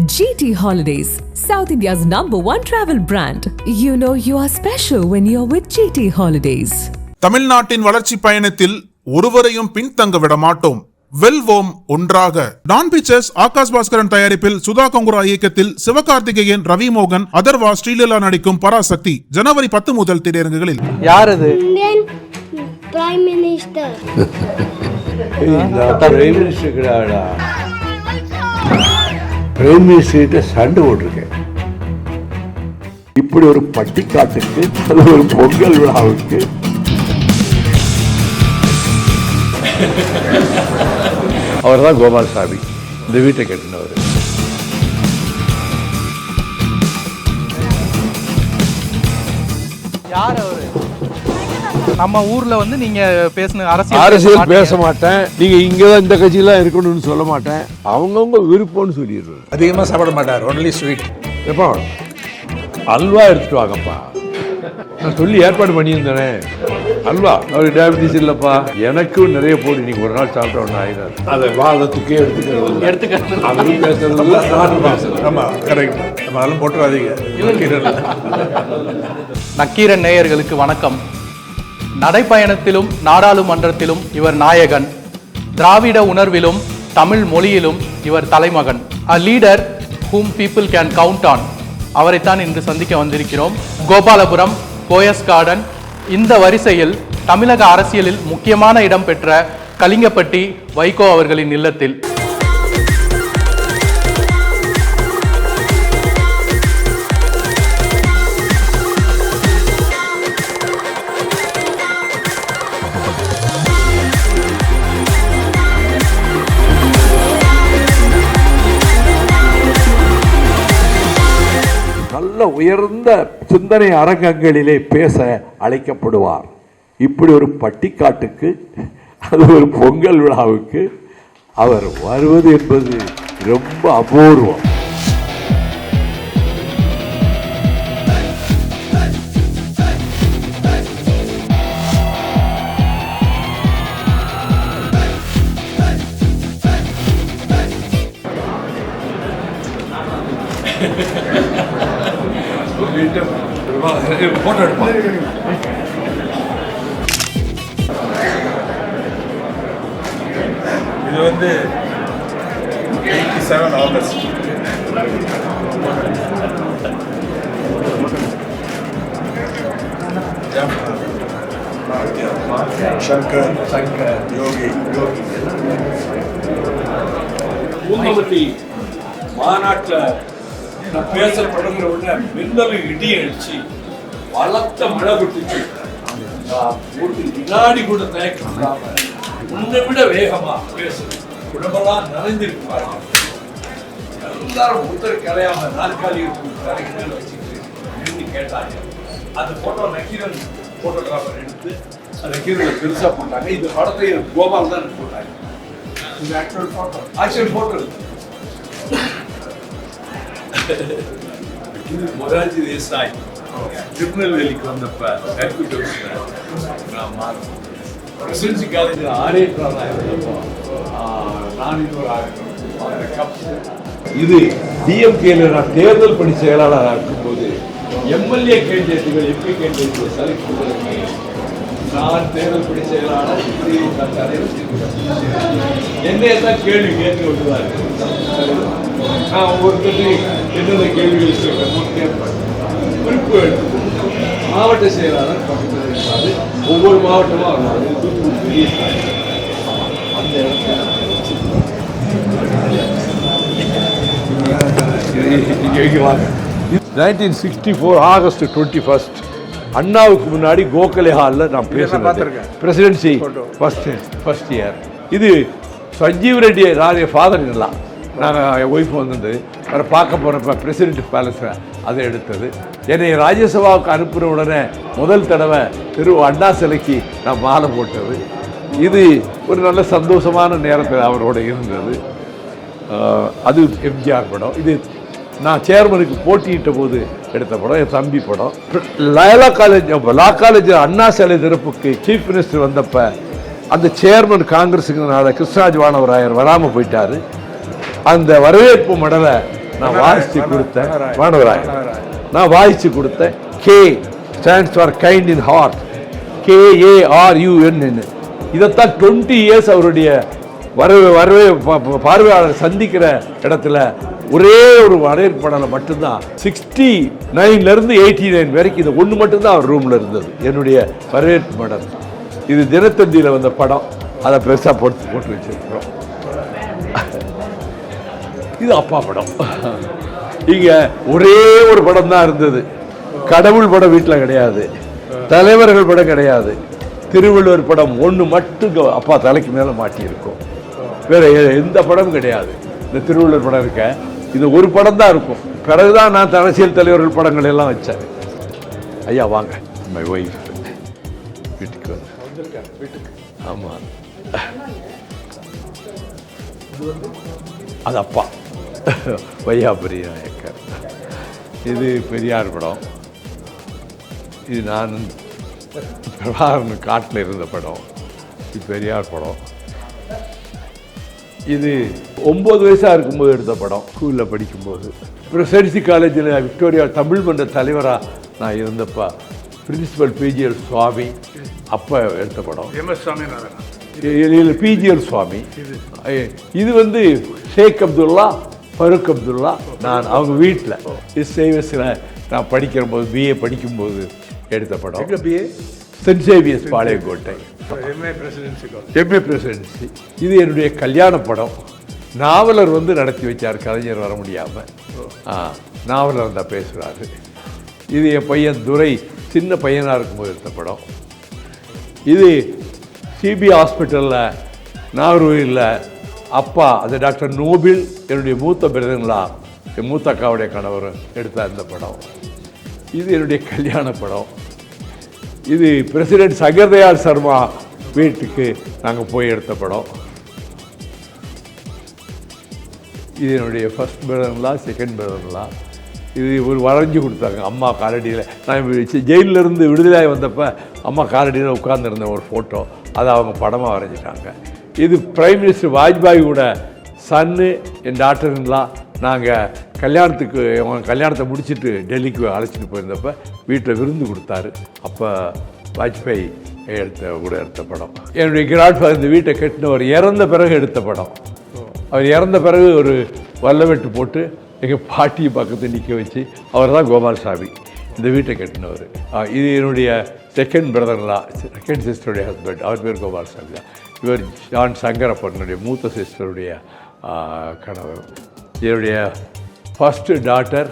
GT Holidays, South India's #1 travel brand. You know you are special when you're with GT Holidays. தமிழ்நாட்டின் வளர்ச்சி பயணத்தில் ஒருவரையும் பின்தங்க விட மாட்டோம். வெல்வோம் ஒன்றாக. டான் பிக்சர்ஸ் ஆகாஷ் பாஸ்கரன் தயாரிப்பில் சுதா கங்குரா இயக்கத்தில் சிவகார்த்திகேயன், ரவி மோகன், அதர்வா, ஸ்ரீலீலா நடிக்கும் பராசக்தி ஜனவரி 10 முதல் திரையரங்குகளில். யார் அது? Prime minister. பிரைம் மினிஸ்டர்கிட்ட சண்டை போட்டிருக்கேன். இப்படி ஒரு பட்டிக்காட்டுக்கு, அது ஒரு பொங்கல் விழாவுக்கு அவர் தான் கோபால்சாமி இந்த வீட்டை கட்டினவர். யார் அவரு? நம்ம ஊர்ல வந்து நீங்க பேசின அரசியல் பேச மாட்டேன். நீங்க இங்கதான் இந்த கட்சியெல்லாம் இருக்கணும்னு சொல்ல மாட்டேன். அவங்கவுங்க விருப்பம்னு சொல்லிடுறேன். அதிகமாக சாப்பிட மாட்டார், ஒன்லி ஸ்வீட். எப்போ அல்வா எடுத்துட்டு வாங்கப்பா, நான் சொல்லி ஏற்பாடு பண்ணியிருந்தேனே. அல்வா அவருக்கு டயபிட்டிஸ் இல்லப்பா, எனக்கும் நிறைய போடு. நீங்க ஒரு நாள் சாப்பிட்ட ஒன்று ஆயிடாது. அதை வாதத்துக்கே எடுத்துக்கிறது. அவரும் பேசுறது நானும் பேசுறது. ஆமாம், கரெக்ட். நம்ம அதெல்லாம் போட்டுறாதீங்க. நக்கீரன் நேயர்களுக்கு வணக்கம். நடைப்பயணத்திலும் நாடாளுமன்றத்திலும் இவர் நாயகன். திராவிட உணர்விலும் தமிழ் மொழியிலும் இவர் தலைமகன். A leader whom people can count on. அவரைத்தான் இன்று சந்திக்க வந்திருக்கிறோம். கோபாலபுரம், போயஸ் கார்டன், இந்த வரிசையில் தமிழக அரசியலில் முக்கியமான இடம் பெற்ற கலிங்கப்பட்டி வைகோ அவர்களின் இல்லத்தில். நல்ல உயர்ந்த சிந்தனை அரங்கங்களிலே பேச அழைக்கப்படுவார். இப்படி ஒரு பட்டிக்காட்டுக்கு, அது ஒரு பொங்கல் விழாவுக்கு அவர் வருவது என்பது ரொம்ப அபூர்வம். போட்டோ எடுப்போம். இது வந்து 87 ஆகஸ்ட். சங்கர் யோகி பூந்தமல்லி மாநாட்டில் பேசப்படுகிற உடனே மின்னலும் இடியை அடிச்சு பலத்த மழை விட்டுச்சு. ஒரு வினாடி கூட தயக்கம், உன்னை விட வேகமா பேசுது. உடம்பெல்லாம் நனைஞ்சிருப்பாரு. எல்லாரும் முத்தரை கலையாம நாற்காலி கலைக்கு வச்சுட்டு நின்று கேட்டாங்க. அந்த போட்டோ நக்கீரன் போட்டோகிராஃபர் எடுத்து அந்த நக்கீரன் பெருசா போட்டாங்க. இந்த படத்தை கோபால் தான் போட்டாங்க. இது ஆக்சுவல் போட்டோ இது மொராஜி தேசாய் திருநெல்வேலிக்கு வந்தப்ப பிரசிடென்சி காலேஜில் ஆரேற்றாக இருந்தப்போ நான் இது டிஎம்கேல நான் தேர்தல் பணி செயலாளராக இருக்கும்போது எம்எல்ஏ கேண்டிடேட்டுகள் எம்பி கேண்டிடேட்டுகள் செலக்ட் பண்ணுறதுக்கு நான் தேர்தல் பணி செயலாளர் இப்படி என்னைய தான் கேள்வி கேட்க விட்டுவாரு. நான் ஒவ்வொருத்தரையும் என்னென்ன கேள்விகள் கேட்பேன். குறிப்பு எடுத்து மாவட்ட செயலாளர் பக்கத்தில் இருக்காது. ஒவ்வொரு மாவட்டமும் அந்த இடத்துல 1964 ஆகஸ்ட் 21 அண்ணாவுக்கு முன்னாடி கோகலே ஹாலில் நான் பேசுகிறேன். Presidency first year. இது சஞ்சீவ் ரெட்டி ராஜே ஃபாதர் இல்லா. நாங்கள் என் ஒய்ஃப் வந்து அவரை பார்க்க போகிறப்ப பிரசிடென்ட் பேலஸில் அதை எடுத்தது. என்னை ராஜ்யசபாவுக்கு அனுப்புகிற உடனே முதல் தடவை அண்ணா சிலைக்கு நான் மாலை போட்டது. இது ஒரு நல்ல சந்தோஷமான நேரத்தில் அவரோட இருந்தது. அது எம்ஜிஆர் படம். இது நான் சேர்மனுக்கு போட்டியிட்ட போது எடுத்த படம், என் தம்பி படம். லா காலேஜ் அண்ணா சிலை திறப்புக்கு சீஃப் மினிஸ்டர் வந்தப்ப அந்த சேர்மன் காங்கிரஸுக்கு கிருஷ்ணராஜ் வானவராயர் வராமல் போயிட்டாரு. அந்த வரவேற்பு மடலை நான் வாசிச்சு கொடுத்தேன். வானவராய் நான் வாசிச்சு கொடுத்தேன். K stands for kind in heart, KARUN. இதைத்தான் 20 இயர்ஸ் அவருடைய வரவே பார்வையாளர் சந்திக்கிற இடத்துல ஒரே ஒரு வரவேற்பு படம் மட்டும்தான் 69 89 வரைக்கும் இது ஒன்று மட்டும்தான் அவர் ரூமில் இருந்தது, என்னுடைய வரவேற்பு படம். இது தினத்தந்தியில் வந்த படம், அதை பெருசாக போட்டு வச்சிருக்கிறோம். இது அப்பா படம். இங்க ஒரே ஒரு படம் தான் இருந்தது. கடவுள் படம் வீட்டில் கிடையாது, தலைவர்கள் படம் கிடையாது, திருவள்ளுவர் படம் ஒன்று மட்டும் அப்பா தலைக்கு மேலே மாட்டியிருக்கும். வேற எந்த படமும் கிடையாது. இந்த திருவள்ளுவர் படம் இருக்க இது ஒரு படம் தான் இருக்கும். பிறகுதான் நான் அரசியல் தலைவர்கள் படங்கள் எல்லாம் வச்சேன். ஐயா வாங்க, மை ஒய்ஃப் வீட்டுக்கு வந்து. ஆமாம், அது அப்பா வையாபுரி நாயக்கர். இது பெரியார் படம். இது நான் பிரபாகரன் காட்டில் இருந்த படம். இது பெரியார் படம். இது 9 வயசாக இருக்கும்போது எடுத்த படம், ஸ்கூலில் படிக்கும்போது. பிரசிடென்சி காலேஜில் விக்டோரியா தமிழ் மன்ற தலைவராக நான் இருந்தப்போ பிரின்சிபல் PGL சுவாமி அப்போ எடுத்த படம். PGL சுவாமி. இது வந்து ஷேக் அப்துல்லா, ஃபருக் அப்துல்லா. நான் அவங்க வீட்டில் சேவஸில் நான் படிக்கிற போது, BA படிக்கும்போது எடுத்த படம். Saint Xavier's Palayamkottai, MA Presidency. இது என்னுடைய கல்யாண படம். நாவலர் வந்து நடத்தி வச்சார், கலைஞர் வர முடியாமல். நாவலர் தான் பேசுகிறாரு. இது என் பையன் துரை சின்ன பையனாக இருக்கும்போது எடுத்த படம். இது CB ஹாஸ்பிட்டலில் நாகர்கோவிலில் அப்பா, அது டாக்டர் நோபில், என்னுடைய மூத்த பிரதங்களா, என் மூத்த அக்காவுடைய கணவர் எடுத்த இந்த படம். இது என்னுடைய கல்யாண படம். இது பிரசிடென்ட் சங்கர்தயாள் சர்மா வீட்டுக்கு நாங்கள் போய் எடுத்த படம். இது என்னுடைய ஃபர்ஸ்ட் பிரதங்களா, செகண்ட் பிரதங்களா. இது ஒரு வரைஞ்சி கொடுத்தாங்க அம்மா காலடியில். நான் ஜெயிலிருந்து விடுதலையாக வந்தப்போ அம்மா காலடியில் உட்கார்ந்துருந்த ஒரு ஃபோட்டோ, அதை அவங்க படமாக வரைஞ்சிட்டாங்க. இது பிரைம் மினிஸ்டர் வாஜ்பாயோட சன்னு, என் டாக்டருங்களாம். நாங்கள் கல்யாணத்தை முடிச்சுட்டு டெல்லிக்கு அழைச்சிட்டு போயிருந்தப்போ வீட்டில் விருந்து கொடுத்தாரு. அப்போ வாஜ்பாய் எடுத்த படம். என்னுடைய கிராண்ட்ஃபாதர் இந்த வீட்டை கட்டினவர் இறந்த பிறகு எடுத்த படம். அவர் இறந்த பிறகு ஒரு வல்லவெட்டு போட்டு எங்கள் பாட்டியை பக்கத்தை நிற்க வச்சு, அவர் தான் கோபால்சாமி இந்த வீட்டை கட்டினவர். இது என்னுடைய செகண்ட் பிரதர்லா, செகண்ட் சிஸ்டருடைய ஹஸ்பண்ட், அவர் பேர் கோபால்சாமி தான். இவர் ஜான் சங்கரப்பனுடைய மூத்த சிஸ்டருடைய கணவர். என்னுடைய first daughter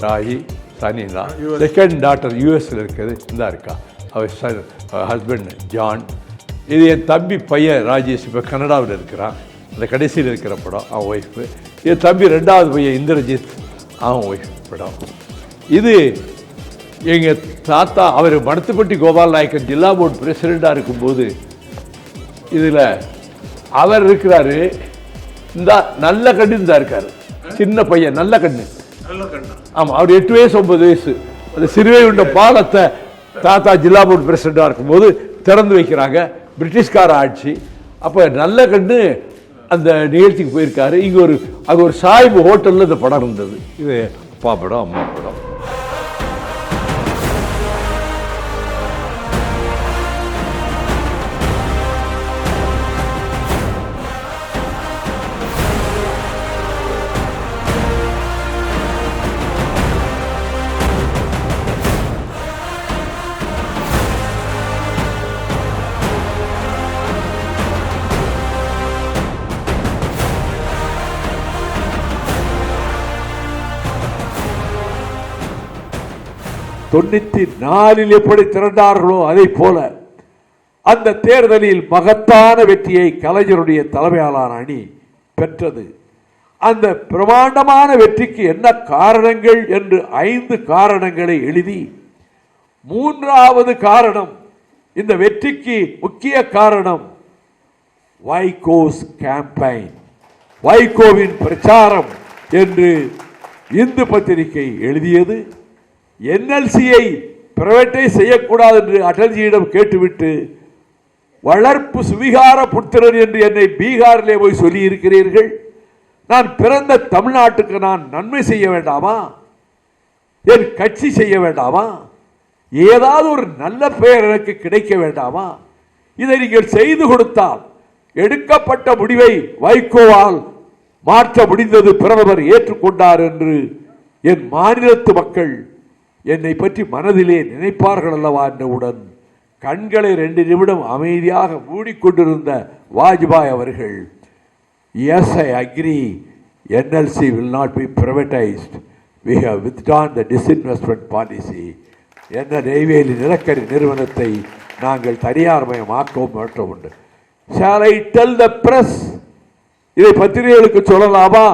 Ragi Sanila, second daughter யூஎஸில் இருக்கிறது இந்த இருக்கா, அவர் ஹஸ்பண்ட் ஜான். இது என் தம்பி பையன் ராஜேஷ், இப்போ கனடாவில் இருக்கிறான். அந்த கடைசியில் இருக்கிற படம் அவன் ஒய்ஃபு. என் தம்பி 2வது பையன் இந்திரஜித், அவன் ஒய்ஃப் படம். இது எங்கள் தாத்தா, அவர் மடத்துப்பட்டி கோபால் நாயக்கன் ஜில்லா போர்டு பிரசிடெண்ட்டாக இருக்கும்போது இதில் அவர் இருக்கிறாரு. இந்த நல்ல கண்ணு தான் இருக்கார், சின்ன பையன், நல்ல கண்ணு. ஆமாம், அவர் 8 வயசு 9 வயசு. அந்த சிறுவையுண்ட பாலத்தை தாத்தா ஜில்லா போர்டு பிரசிடெண்ட்டாக இருக்கும்போது திறந்து வைக்கிறாங்க, பிரிட்டிஷ்கார ஆட்சி. அப்போ நல்ல கண்ணு அந்த நிகழ்ச்சிக்கு போயிருக்காரு. இங்கே அங்கே ஒரு சாய்பு ஹோட்டலில் இந்த படம் இருந்தது. இது அப்பா படம், அம்மா படம். நாலில் எப்படி திரண்டார்களோ அதை போல அந்த தேர்தலில் மகத்தான வெற்றியை கலைஞருடைய தலைமையிலான அணி பெற்றது. அந்த பிரமாண்டமான வெற்றிக்கு என்ன காரணங்கள் என்று 5 காரணங்களை எழுதி, 3வது காரணம், இந்த வெற்றிக்கு முக்கிய காரணம் வைகோஸ் கேம்பெயின், வைகோவின் பிரச்சாரம் என்று இந்து பத்திரிகை எழுதியது. NLC-யை பிரைவேட்டைஸ் செய்யக்கூடாது என்று அடல்ஜியிடம் கேட்டுவிட்டு, வளர்ப்பு சுவிகார புத்திரன் என்று என்னை பீகாரிலே போய் சொல்லி இருக்கிறீர்கள், நான் பிறந்த தமிழ்நாட்டுக்கு நான் நன்மை செய்ய வேண்டாமா? என் கட்சி செய்ய வேண்டாமா? ஏதாவது ஒரு நல்ல பெயர் எனக்கு கிடைக்க வேண்டாமா? இதை நீங்கள் செய்து கொடுத்தால் எடுக்கப்பட்ட முடிவை வைகோவால் மாற்ற முடிந்தது, பிரதமர் ஏற்றுக்கொண்டார் என்று என் மாநிலத்து மக்கள் என்னை பற்றி மனதிலே நினைப்பார்கள் அல்லவா என்றவுடன் கண்களை 2 நிமிடம் அமைதியாக மூடிக்கொண்டிருந்த வாஜ்பாய் அவர்கள், yes, I agree, NLC will not be privatized. We have withdrawn the disinvestment policy. என்ன நெய்வேலி நிலக்கரி நிறுவனத்தை நாங்கள் தனியார்மயமாக்கவும் மாற்றம் உண்டு. Shall I tell the press? இதை பத்திரிகைகளுக்கு சொல்லலாமா?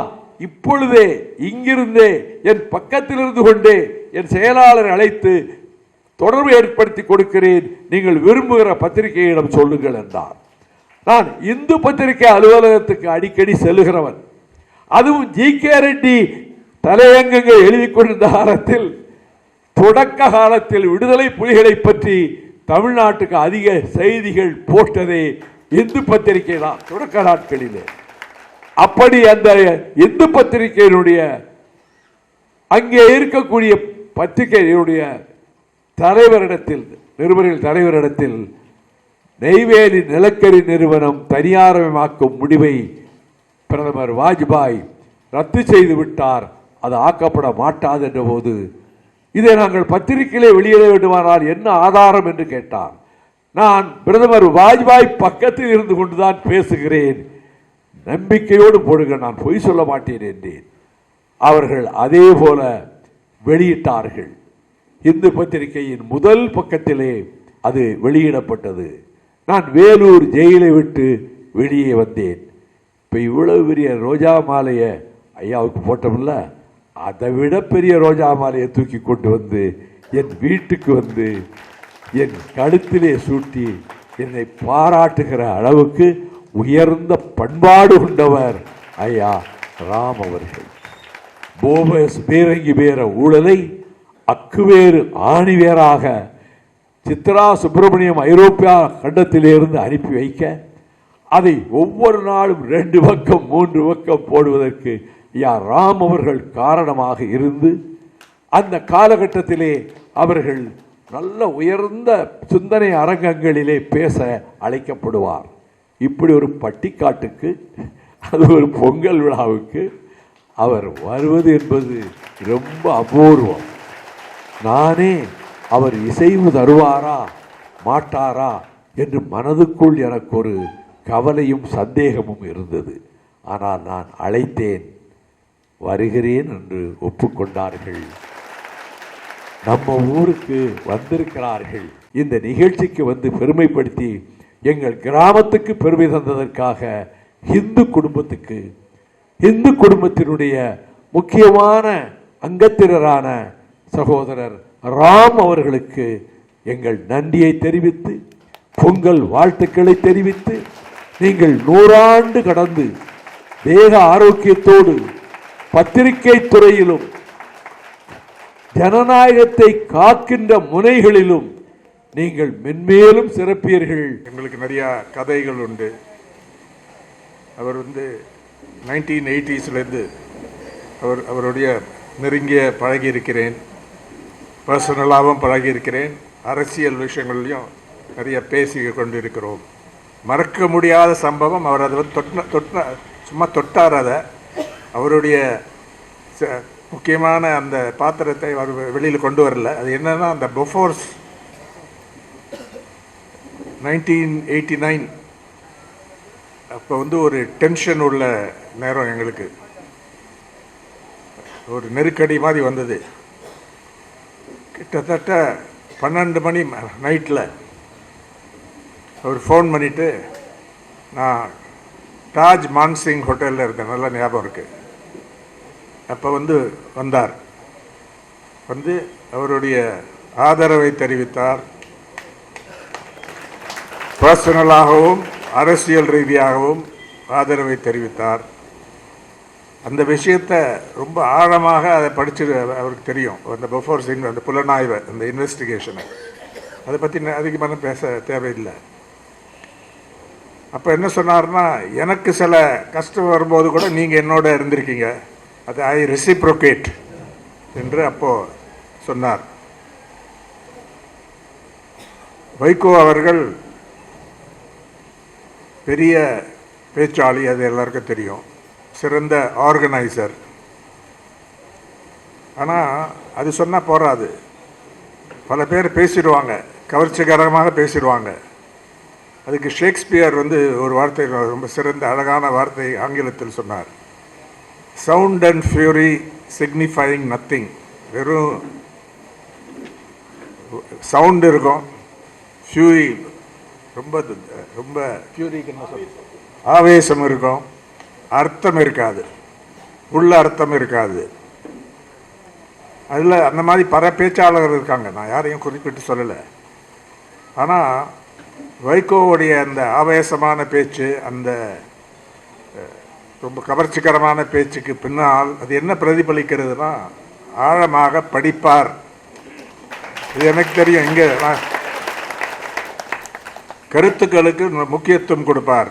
இப்பொழுதே இங்கிருந்தே என் பக்கத்தில் இருந்து கொண்டே என் செயலாளர் அழைத்து தொடர்பு ஏற்படுத்தி கொடுக்கிறேன், நீங்கள் விரும்புகிற பத்திரிகையிடம் சொல்லுங்கள் என்றார். நான் இந்து பத்திரிகை அலுவலகத்துக்கு அடிக்கடி செல்லுகிறவன். அதுவும் ஜி.கே. ரெட்டி தலையங்கங்கள் எழுதி கொண்டிருந்த காலத்தில், தொடக்க காலத்தில் விடுதலை புலிகளை பற்றி தமிழ்நாட்டுக்கு அதிக செய்திகள் போட்டதே இந்து பத்திரிகை தான் தொடக்க நாட்களிலே. அப்படி அந்த இந்து பத்திரிகையினுடைய அங்கே இருக்கக்கூடிய பத்திரிகையுடைய தலைவரிடத்தில், நிருபர்கள் தலைவரிடத்தில், நெய்வேலி நிலக்கரி நிறுவனம் தனியார்மயமாக்கும் முடிவை பிரதமர் வாஜ்பாய் ரத்து செய்து விட்டார், அது ஆக்கப்பட மாட்டாது என்ற போது, இதை நாங்கள் பத்திரிகையிலே வெளியிட வேண்டுமானால் என்ன ஆதாரம் என்று கேட்டார். நான் பிரதமர் வாஜ்பாய் பக்கத்தில் இருந்து கொண்டுதான் பேசுகிறேன், நம்பிக்கையோடு போடுங்க, நான் பொய் சொல்ல மாட்டேன் என்றேன். அவர்கள் அதே போல வெளியிட்டார்கள். இந்து பத்திரிகையின் முதல் பக்கத்திலே அது வெளியிடப்பட்டது. நான் வேலூர் ஜெயிலை விட்டு வெளியே வந்தேன். இப்போ இவ்வளவு பெரிய ரோஜா மாலையை ஐயாவுக்கு போட்டோம்ல, அதை விட பெரிய ரோஜா மாலையை தூக்கி கொண்டு வந்து என் வீட்டுக்கு வந்து என் கழுத்திலே சூட்டி என்னை பாராட்டுகிற அளவுக்கு உயர்ந்த பண்பாடு கொண்டவர் ஐயா ராம் அவர்கள். போபஸ் பேரங்கி பேர ஊழலை அக்குவேறு ஆணிவேராக சித்ரா சுப்பிரமணியம் ஐரோப்பியா கண்டத்திலிருந்து அனுப்பி வைக்க, அதை ஒவ்வொரு நாளும் 2 பக்கம் 3 பக்கம் போடுவதற்கு ஐயா ராம் அவர்கள் காரணமாக இருந்து, அந்த காலகட்டத்திலே அவர்கள் நல்ல உயர்ந்த சிந்தனை அரங்கங்களிலே பேச அழைக்கப்படுவார். இப்படி ஒரு பட்டிக்காட்டுக்கு, அது ஒரு பொங்கல் விழாவுக்கு அவர் வருவது என்பது ரொம்ப அபூர்வம். நானே அவர் இசைவு தருவாரா மாட்டாரா என்று மனதுக்குள் எனக்கு ஒரு கவலையும் சந்தேகமும் இருந்தது. ஆனால் நான் அழைத்தேன், வருகிறேன் என்று ஒப்புக்கொண்டார்கள். நம்ம ஊருக்கு வந்திருக்கிறார்கள். இந்த நிகழ்ச்சிக்கு வந்து பெருமைப்படுத்தி எங்கள் கிராமத்துக்கு பெருமை தந்ததற்காக இந்து குடும்பத்தினுடைய முக்கியமான அங்கத்தினரான சகோதரர் ராம் அவர்களுக்கு எங்கள் நன்றியை தெரிவித்து, பொங்கல் வாழ்த்துக்களை தெரிவித்து, நீங்கள் 100 ஆண்டு கடந்து தேக ஆரோக்கியத்தோடு பத்திரிகை துறையிலும் ஜனநாயகத்தை காக்கின்ற முனைகளிலும் நீங்கள் மென்மேலும் சிறப்பீர்கள். எங்களுக்கு நிறைய கதைகள் உண்டு. அவர் 1980s அவருடைய நெருங்கிய பழகி இருக்கிறேன், பர்சனலாகவும் பழகி இருக்கிறேன், அரசியல் விஷயங்கள்லையும் நிறைய பேசி கொண்டு இருக்கிறோம். மறக்க முடியாத சம்பவம், அவர் அதை சும்மா தொட்டார். அதை அவருடைய முக்கியமான அந்த பாத்திரத்தை அவர் வெளியில் கொண்டு வரல. அது என்னன்னா, அந்த பொஃபோர்ஸ் 1989 அப்போ ஒரு டென்ஷன் உள்ள நேரம், எங்களுக்கு ஒரு நெருக்கடி மாதிரி வந்தது. கிட்டத்தட்ட 12 மணி நைட்டில் அவர் ஃபோன் பண்ணிவிட்டு, நான் தாஜ் மான்சிங் ஹோட்டலில் இருந்தேன், நல்லா ஞாபகம் இருக்குது. அப்போ வந்தார், அவருடைய ஆதரவை தெரிவித்தார். பர்சனலாகவும் அரசியல் ரீதியாகவும் ஆதரவை தெரிவித்தார். அந்த விஷயத்தை ரொம்ப ஆழமாக அதை படித்து அவருக்கு தெரியும். அந்த பொஃபோர்ஸ் அந்த புலனாய்வை, அந்த இன்வெஸ்டிகேஷனை, அதை பற்றி அதிகமாக பேச தேவையில்லை. அப்போ என்ன சொன்னார்னா, எனக்கு சில கஷ்டம் வரும்போது கூட நீங்கள் என்னோட இருந்திருக்கீங்க, அது ஐ ரெசிப்ரோகேட் என்று அப்போது சொன்னார். வைகோ அவர்கள் பெரிய பேச்சாளி, அது எல்லாருக்கும் தெரியும், சிறந்த ஆர்கனைசர். ஆனால் அது சொன்னால் போராது, பல பேர் பேசிடுவாங்க, கவர்ச்சிகரமாக பேசிடுவாங்க. அதுக்கு ஷேக்ஸ்பியர் ஒரு வார்த்தை, ரொம்ப சிறந்த அழகான வார்த்தை ஆங்கிலத்தில் சொன்னார், சவுண்ட் அண்ட் ஃபியூரி சிக்னிஃபையிங் நத்திங். வெறும் சவுண்ட் இருக்கும், ஃபியூரி ரொம்ப ரொம்ப ஃபியூரிக்கு என்ன சொல்ல, ஆவேசம் இருக்கும், அர்த்தம் இருக்காது, உள்ள அர்த்தம் இருக்காது. அதில் அந்த மாதிரி பல பேச்சாளர்கள் இருக்காங்க, நான் யாரையும் குறிப்பிட்டு சொல்லலை. ஆனால் வைகோவுடைய அந்த ஆவேசமான பேச்சு, அந்த ரொம்ப கவர்ச்சிகரமான பேச்சுக்கு பின்னால் அது என்ன பிரதிபலிக்கிறதுனா, ஆழமாக படிப்பார். இது எனக்கு தெரியும், இங்கே கருத்துக்களுக்கு முக்கியத்துவம் கொடுப்பார்.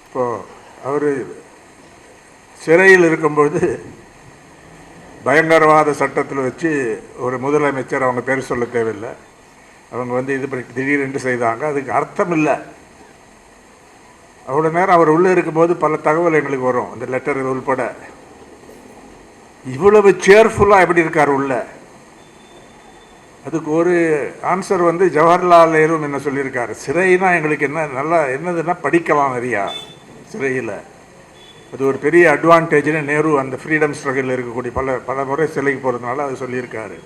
இப்போது அவர் சிறையில் இருக்கும்பொழுது பயங்கரவாத சட்டத்தில் வச்சு ஒரு முதலமைச்சர், அவங்க பேர் சொல்ல தேவையில்லை, அவங்க இது திடீரென்று செய்தாங்க, அதுக்கு அர்த்தம் இல்லை. அவ்வளோ நேரம் அவர் உள்ளே இருக்கும்போது பல தகவல் எங்களுக்கு வரும், அந்த லெட்டர் உள்பட. இவ்வளவு சேர்ஃபுல்லாக எப்படி இருக்கார் உள்ள? அதுக்கு ஒரு ஆன்சர் ஜவஹர்லால் நேரு என்ன சொல்லியிருக்காரு, சிறைனா எங்களுக்கு என்ன நல்லா என்னதுன்னா படிக்கலாம் நிறையா சிறையில், அது ஒரு பெரிய அட்வான்டேஜ்னு நேரு அந்த ஃப்ரீடம் ஸ்ட்ரகிளில் இருக்கக்கூடிய பல முறை சிலைக்கு போகிறதுனால அது சொல்லியிருக்காரு.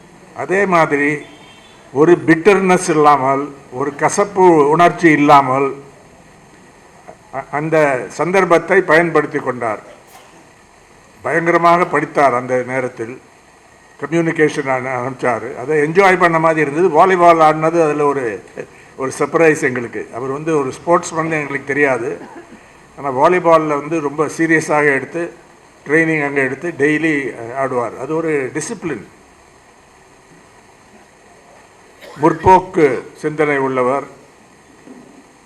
அதே மாதிரி ஒரு பிட்டர்னஸ் இல்லாமல், ஒரு கசப்பு உணர்ச்சி இல்லாமல் அந்த சந்தர்ப்பத்தை பயன்படுத்தி கொண்டார். பயங்கரமாக படித்தார். அந்த நேரத்தில் கம்யூனிகேஷன் அனுப்பிச்சார், அதை என்ஜாய் பண்ண மாதிரி இருந்தது. வாலிபால் ஆடினது அதில் ஒரு சர்ப்ரைஸ் எங்களுக்கு. அவர் ஒரு ஸ்போர்ட்ஸ்மேன் எங்களுக்கு தெரியாது, ஆனால் வாலிபாலில் ரொம்ப சீரியஸாக எடுத்து ட்ரைனிங் அங்கே எடுத்து டெய்லி ஆடுவார். அது ஒரு டிசிப்ளின். முற்போக்கு சிந்தனை உள்ளவர்,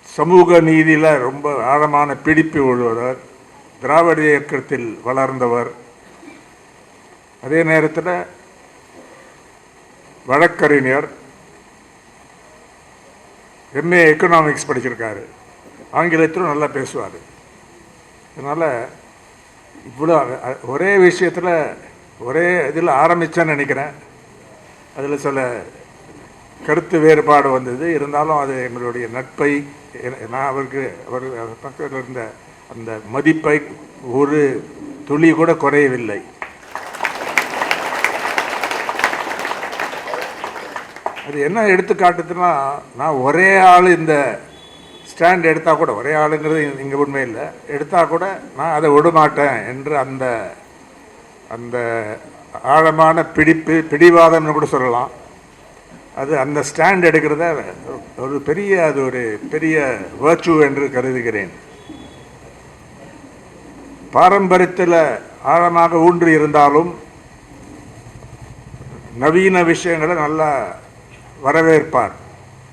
சமூக நீதியில் ரொம்ப ஆழமான பிடிப்பு உள்ளவர், திராவிட இயக்கத்தில் வளர்ந்தவர். அதே நேரத்தில் வழக்கறிஞர், எம்ஏ எக்கனாமிக்ஸ் படிச்சிருக்காரு, ஆங்கிலத்திலும் நல்லா பேசுவார். அதனால் இவ்வளோ ஒரே விஷயத்தில் ஒரே இதில் ஆரம்பித்தேன்னு நினைக்கிறேன். அதில் சில கருத்து வேறுபாடு வந்தது, இருந்தாலும் அது எங்களுடைய நட்பை, நான் அவர் பக்கத்தில் இருந்த அந்த மதிப்பை ஒரு துளி கூட குறையவில்லை. அது என்ன எடுத்துக்காட்டுதுன்னா, நான் ஒரே ஆள் இந்த ஸ்டாண்ட் எடுத்தால் கூட, ஒரே ஆளுங்கிறது இங்கே உண்மை இல்லை, எடுத்தால் கூட நான் அதை விடமாட்டேன் என்று அந்த அந்த ஆழமான பிடிவாதம்னு கூட சொல்லலாம். அது அந்த ஸ்டாண்ட் எடுக்கிறத ஒரு பெரிய வர்ச்சு என்று கருதுகிறேன். பாரம்பரியத்தில் ஆழமாக ஊன்றி இருந்தாலும் நவீன விஷயங்களை நல்லா வரவேற்பார்.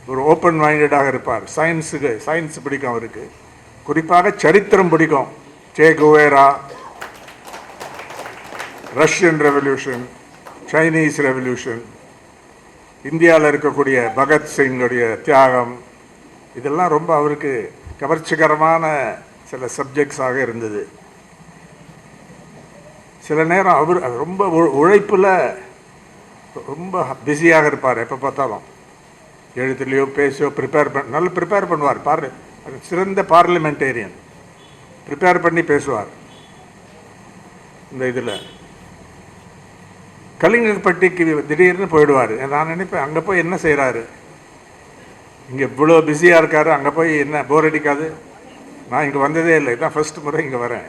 ஒரு ஓப்பன் மைண்டடாக இருப்பார். சயின்ஸ் பிடிக்கும் அவருக்கு, குறிப்பாக சரித்திரம் பிடிக்கும். Che Guevara, Russian revolution, Chinese revolution, இந்தியாவில் இருக்கக்கூடிய பகத்சிங்குடைய தியாகம், இதெல்லாம் ரொம்ப அவருக்கு கவர்ச்சிகரமான சில சப்ஜெக்ட்ஸாக இருந்தது. சில நேரம் அவர் ரொம்ப உழைப்பில் ரொம்ப பிஸியாக இருப்பார். எப்போ பார்த்தாலும் எழுத்துலையோ பேசியோ நல்லா ப்ரிப்பேர் பண்ணுவார். சிறந்த பார்லிமெண்டேரியன், ப்ரிப்பேர் பண்ணி பேசுவார். இந்த இதில் கலிங்கப்பட்டிக்கு திடீர்னு போயிடுவார். நான் நினைப்பேன், அங்கே போய் என்ன செய்கிறாரு, இங்கே இவ்வளோ பிஸியாக இருக்காரு, அங்கே போய் என்ன போர் அடிக்காது? நான் இங்கே வந்ததே இல்லை, இதுதான் ஃபர்ஸ்ட் முறை இங்கே வரேன்.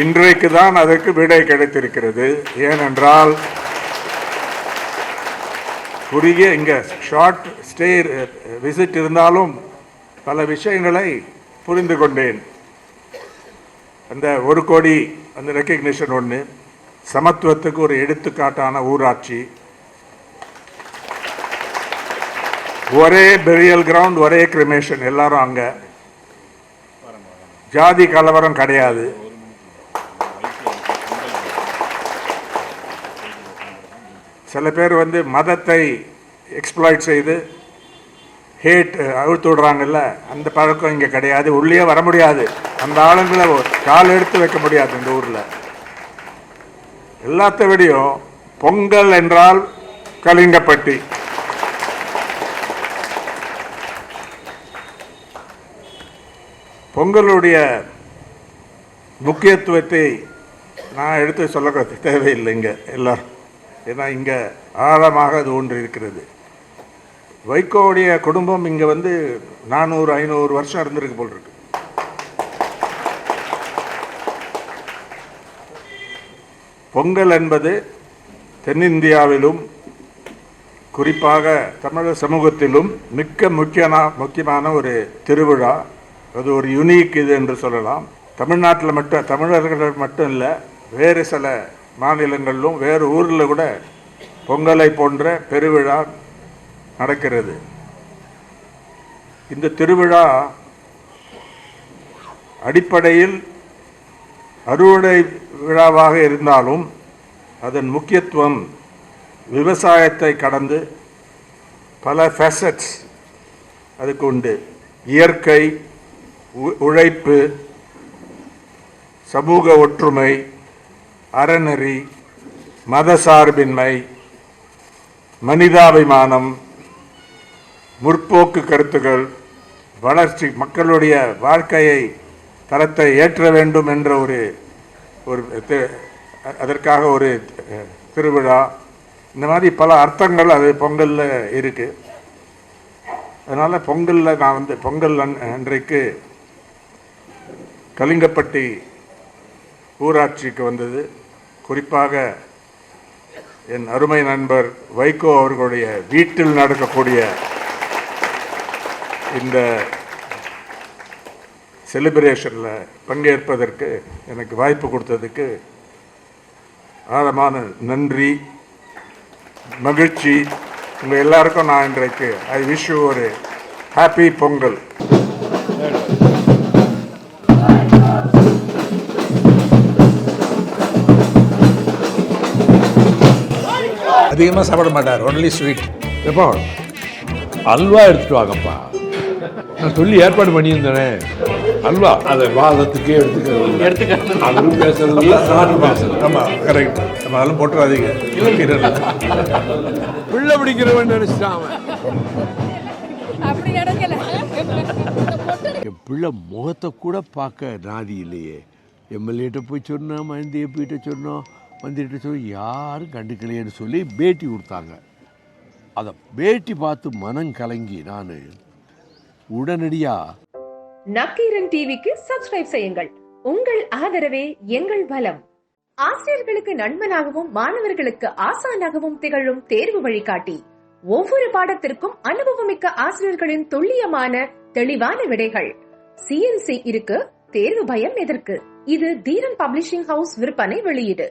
இன்றைக்கு தான் அதற்கு விடை கிடைத்திருக்கிறது. ஏனென்றால் குறுகிய இங்கே ஷார்ட் ஸ்டே விசிட் இருந்தாலும் பல விஷயங்களை புரிந்து கொண்டேன். அந்த 1 கோடி அந்த ரெக்கக்னிஷன் ஒன்று, சமத்துவத்துக்கு ஒரு எடுத்துக்காட்டான ஊராட்சி, ஒரே பெரியல் கிரவுண்ட், ஒரே கிரிமேஷன், எல்லாரும் அங்க. ஜாதி கலவரம் கிடையாது. சில பேர் வந்து மதத்தை எக்ஸ்ப்ளாய்ட் செய்து ஹேட் அழுத்து விடுறாங்கல்ல, அந்த பழக்கம் இங்கே கிடையாது. உள்ளே வர முடியாது, அந்த ஆளுங்களை கால் எடுத்து வைக்க முடியாது இந்த ஊரில். எல்லாத்த விடையும் பொங்கல் என்றால் கலிங்கப்பட்டி. பொங்கலுடைய முக்கியத்துவத்தை நான் எடுத்து சொல்ல தேவையில்லை இங்கே எல்லாரும், ஏன்னா இங்கே ஆழமாக அது ஒன்று இருக்கிறது. வைகோவுடைய குடும்பம் இங்கே வந்து 400-500 வருஷம் இருந்திருக்கு போல் இருக்கு. பொங்கல் என்பது தென்னிந்தியாவிலும் குறிப்பாக தமிழர் சமூகத்திலும் மிக்க முக்கியமான ஒரு திருவிழா. அது ஒரு யூனிக் இது என்று சொல்லலாம். தமிழ்நாட்டில் மட்டும், தமிழர்கள் மட்டும் இல்லை, வேறு சில மாநிலங்களிலும் வேறு ஊரில் கூட பொங்கலை போன்ற பெருவிழா நடக்கிறது. இந்த திருவிழா அடிப்படையில் அறுவடை விழாவாக இருந்தாலும் அதன் முக்கியத்துவம் விவசாயத்தை கடந்து பல ஃபேசட்ஸ் அதுக்கு உண்டு. இயற்கை, உழைப்பு, சமூக ஒற்றுமை, அறநெறி, மதசார்பின்மை, மனிதாபிமானம், முற்போக்கு கருத்துக்கள், வளர்ச்சி, மக்களுடைய வாழ்க்கையை தரத்தை ஏற்ற வேண்டும் என்ற அதற்காக ஒரு திருவிழா. இந்த மாதிரி பல அர்த்தங்கள் அது பொங்கலில் இருக்குது. அதனால் பொங்கலில் நான் வந்து பொங்கல் அன்றைக்கு கலிங்கப்பட்டி ஊராட்சிக்கு வந்தது. குறிப்பாக என் அருமை நண்பர் வைகோ அவர்களுடைய வீட்டில் நடக்கக்கூடிய இந்த செலிப்ரேஷனில் பங்கேற்பதற்கு எனக்கு வாய்ப்பு கொடுத்ததுக்கு ஆழமான நன்றி, மகிழ்ச்சி. உங்கள் எல்லாருக்கும் நான் இன்றைக்கு ஐ விஷ் யூ ஒரு ஹாப்பி பொங்கல். அதிகமாக சாப்பிட மாட்டார், ஒன்லி ஸ்வீட். எப்பா அல்வா எடுத்துட்டு வாங்கப்பா, நான் சொல்லி ஏற்பாடு பண்ணியிருந்தேனே. அல்வா அதை வாதத்துக்கே எடுத்துக்கிறது, அவரும் பேசுறது நானும் பேசுறது. ஆமாம், கரெக்ட். நம்ம அதெல்லாம் போட்டுறாதீங்க, பிள்ளை பிடிக்கிறவன் நினைச்சிட்டான் அவன். என் பிள்ளை முகத்தை கூட பார்க்க நாதி இல்லையே. எம்எல்ஏட்ட போய் சொன்னோம், மந்திரி எம்பிகிட்ட சொன்னோம், மந்திரிட்ட சொல்லி யாரும் கண்டுக்கலையேன்னு சொல்லி பேட்டி கொடுத்தாங்க. அதை பேட்டி பார்த்து மனம் கலங்கி நான் உடனடியா நக்கீரன் டிவிக்கு சப்ஸ்கிரைப் செய்யுங்கள். உங்கள் ஆதரவே எங்கள் பலம். ஆசிரியர்களுக்கு நண்பனாகவும் மாணவர்களுக்கு ஆசானாகவும் திகழும் தேர்வு வழிகாட்டி. ஒவ்வொரு பாடத்திற்கும் அனுபவமிக்க ஆசிரியர்களின் துல்லியமான தெளிவான விடைகள். CNC இருக்கு, தேர்வு பயம் எதற்கு? இது தீரன் பப்ளிஷிங் ஹவுஸ் விற்பனை வெளியீடு.